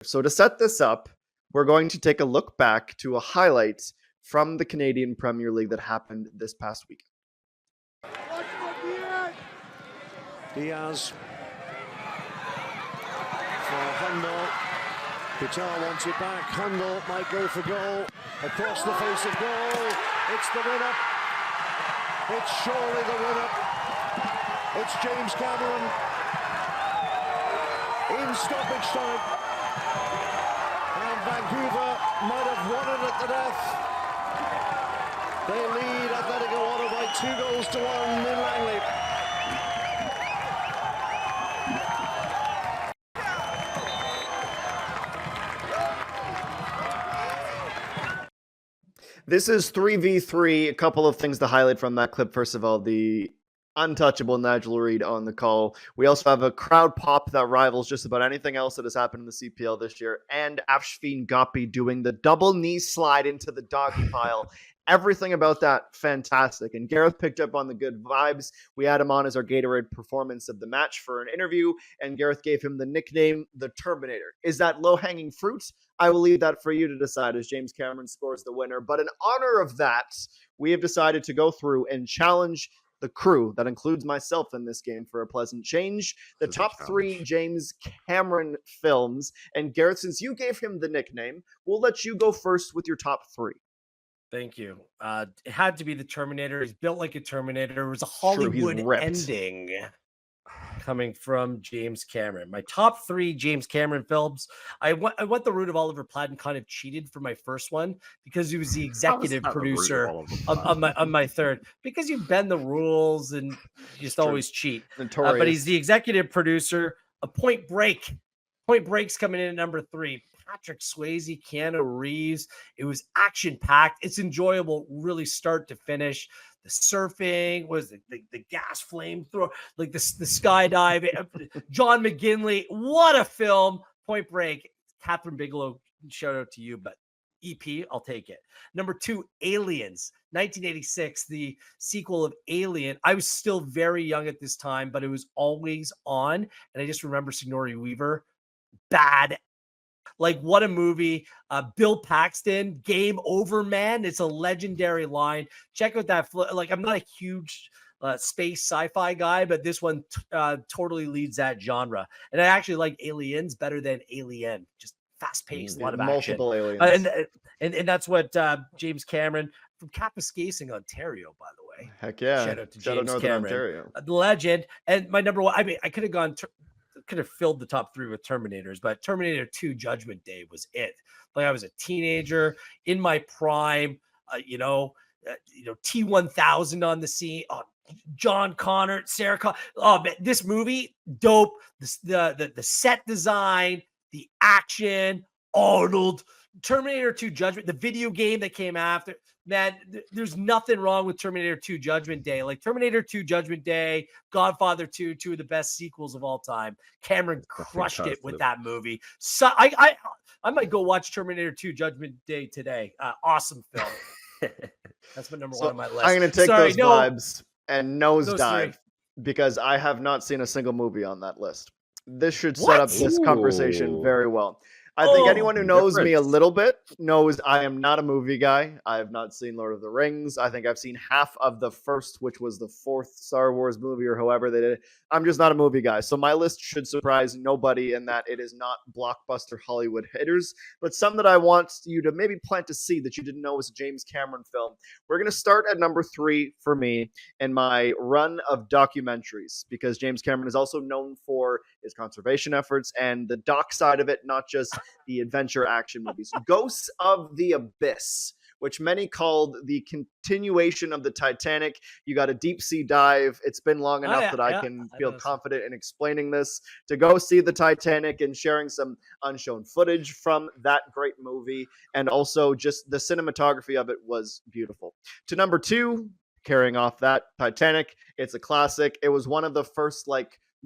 So to set this up, we're going to take a look back to a highlight from the Canadian Premier League that happened this past week. Diaz for Hundle. Qatar wants it back. Hundle might go for goal. Across the face of goal. It's the win-up. It's surely the win-up. It's James Cameron in stoppage time. And Vancouver might have won it at the death. They lead Atletico Auto by 2-1 in Langley. This is 3v3. A couple of things to highlight from that clip. First of all, the untouchable Nigel Reid on the call. We also have a crowd pop that rivals just about anything else that has happened in the CPL this year. And Afshfin Gopi doing the double knee slide into the doggy pile. Everything about that, fantastic. And Gareth picked up on the good vibes. We had him on as our Gatorade performance of the match for an interview, and Gareth gave him the nickname, the Terminator. Is that low-hanging fruit? I will leave that for you to decide as James Cameron scores the winner. But in honor of that, we have decided to go through and challenge the crew, that includes myself in this game, for a pleasant change. The top three James Cameron films. And Gareth, since you gave him the nickname, we'll let you go first with your top three. Thank you. It had to be the Terminator. He's built like a Terminator. It was a Hollywood ending coming from James Cameron. My top three James Cameron films. I went the route of Oliver Platt and kind of cheated for my first one because he was the executive producer on my third. Because you bend the rules and you just always cheat. But he's the executive producer of Point Break. Point Break's coming in at number 3. Patrick Swayze, Keanu Reeves. It was action-packed. It's enjoyable, really start to finish. The surfing, was the gas flamethrower, like the skydiving. John McGinley, what a film. Point Break. Catherine Bigelow, shout out to you, but EP, I'll take it. Number 2, Aliens, 1986, the sequel of Alien. I was still very young at this time, but it was always on. And I just remember Sigourney Weaver, bad. Like, what a movie. Bill Paxton, game over, man. It's a legendary line. Check out that. Like, I'm not a huge space sci-fi guy, but this one totally leads that genre. And I actually like Aliens better than Alien. Just fast-paced, a lot of multiple action. aliens. And that's what James Cameron from Kapuskasing, Ontario, by the way. Heck yeah. Shout out to James Cameron. Ontario. The legend. And my number one, I mean, I could have filled the top 3 with Terminators, but Terminator 2 Judgment Day was it. Like, I was a teenager in my prime, T-1000 on the scene. Oh, John Connor, Sarah Connor. Oh, man, this movie, dope. The set design, the action, Arnold, Terminator 2 Judgment, the video game that came after. Man, there's nothing wrong with Terminator 2 Judgment Day. Like, Terminator 2 Judgment Day, Godfather 2, 2 of the best sequels of all time. Cameron crushed it with that movie. So I might go watch Terminator 2 Judgment Day today. Awesome film. That's my number one on my list. I'm going to take those vibes and nosedive because I have not seen a single movie on that list. This should set up this conversation very well. I think anyone who knows me a little bit knows I am not a movie guy. I have not seen Lord of the Rings. I think I've seen half of the first, which was the 4th Star Wars movie or however they did it. I'm just not a movie guy. So my list should surprise nobody in that it is not blockbuster Hollywood hitters, but some that I want you to maybe plant a seed that you didn't know was a James Cameron film. We're going to start at number 3 for me in my run of documentaries because James Cameron is also known for his conservation efforts and the doc side of it, not just the adventure action movies. Ghosts of the Abyss, which many called the continuation of the Titanic. You got a deep sea dive. It's been long enough that I can feel confident in explaining this, to go see the Titanic and sharing some unshown footage from that great movie. And also just the cinematography of it was beautiful. To number 2, carrying off that, Titanic. It's a classic. It was one of the first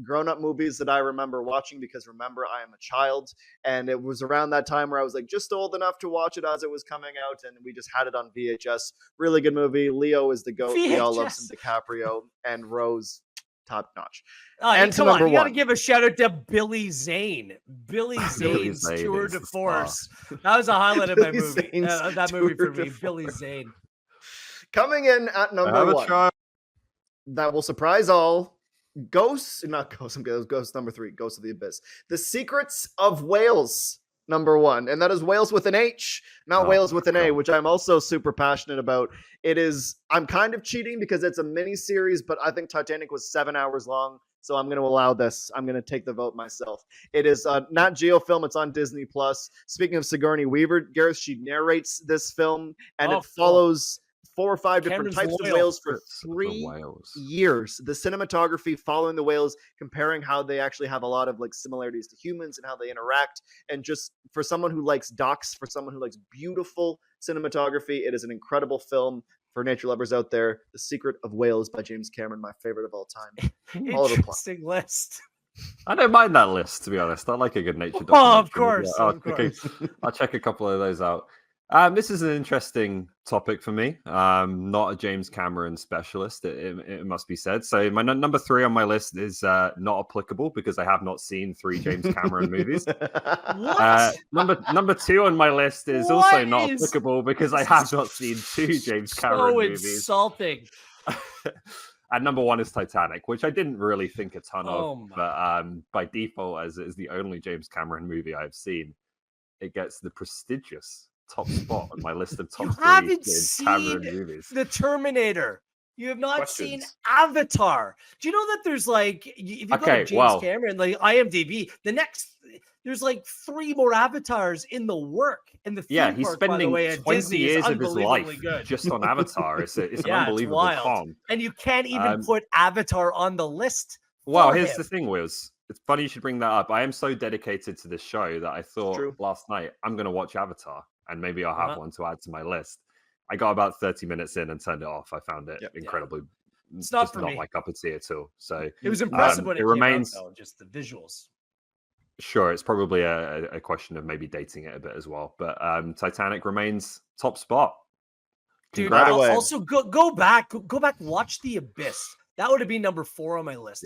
grown-up movies that I remember watching because remember, I am a child, and it was around that time where I was just old enough to watch it as it was coming out, and we just had it on VHS. Really good movie. Leo is the GOAT. We all love some DiCaprio, and Rose, top notch. And come on, you got to give a shout out to Billy Zane. Billy Zane's tour de force. That was a highlight of my movie. That movie for me, Billy Zane. Coming in at number 1. That will surprise all. Ghost number 3, Ghost of the Abyss. The Secrets of Wales, number 1. And that is Wales with an H, not Wales with an A, which I'm also super passionate about. I'm kind of cheating because it's a mini series, but I think Titanic was 7 hours long. So I'm going to allow this. I'm going to take the vote myself. It is a Nat Geo film. It's on Disney+. Speaking of Sigourney Weaver, Gareth, she narrates this film, and it follows 4 or 5 different types of whales for 3 years. The cinematography following the whales, comparing how they actually have a lot of like similarities to humans and how they interact. And just for someone who likes docs, for someone who likes beautiful cinematography, it is an incredible film. For nature lovers out there, The Secret of Wales by James Cameron, my favorite of all time. Interesting list. I don't mind that list, to be honest. I like a good nature documentary. Oh, of course. I'll check a couple of those out. This is an interesting topic for me. Not a James Cameron specialist, it must be said. So my number 3 on my list is not applicable because I have not seen 3 James Cameron movies. Number 2 on my list is also not applicable because I have not seen 2 James Cameron movies. Insulting. And number 1 is Titanic, which I didn't really think a ton of, but by default, as it is the only James Cameron movie I've seen, it gets the prestigious top spot on my list of top 3 James Cameron movies. The Terminator. You have not seen Avatar. Do you know that there's like, if you go to James Cameron, like IMDb, there's like 3 more Avatars in the work. And the theme he's park, spending by the way, 20 years of his life just on Avatar. It's an unbelievable con. And you can't even put Avatar on the list. Well, here's the thing, Wills. It's funny you should bring that up. I am so dedicated to this show that I thought last night, I'm going to watch Avatar. And maybe I'll have one to add to my list. I got about 30 minutes in and turned it off. I found it incredibly. It's not my cup of tea at all. So it was impressive when it remains came out, though, just the visuals. Sure, it's probably a question of maybe dating it a bit as well. But Titanic remains top spot. Dude, also go back, watch The Abyss. That would have been number 4 on my list.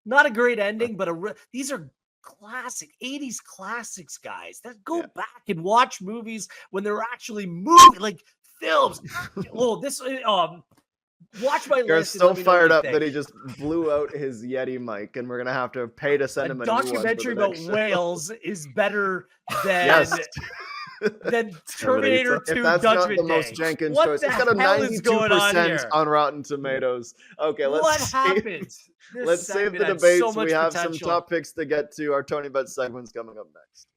Not a great ending, but these are classic 80s classics, guys. Go back and watch movies when they're actually like films. Watch my list. So fired up that he just blew out his Yeti mic, and we're gonna have to pay to send him a documentary about whales is better than than Terminator 2 if that's Judgment not the most Jenkins choice. It's got a 92% on Rotten Tomatoes. Okay, let's save the debates. We have some top picks to get to. Our Tony Bet segment's coming up next.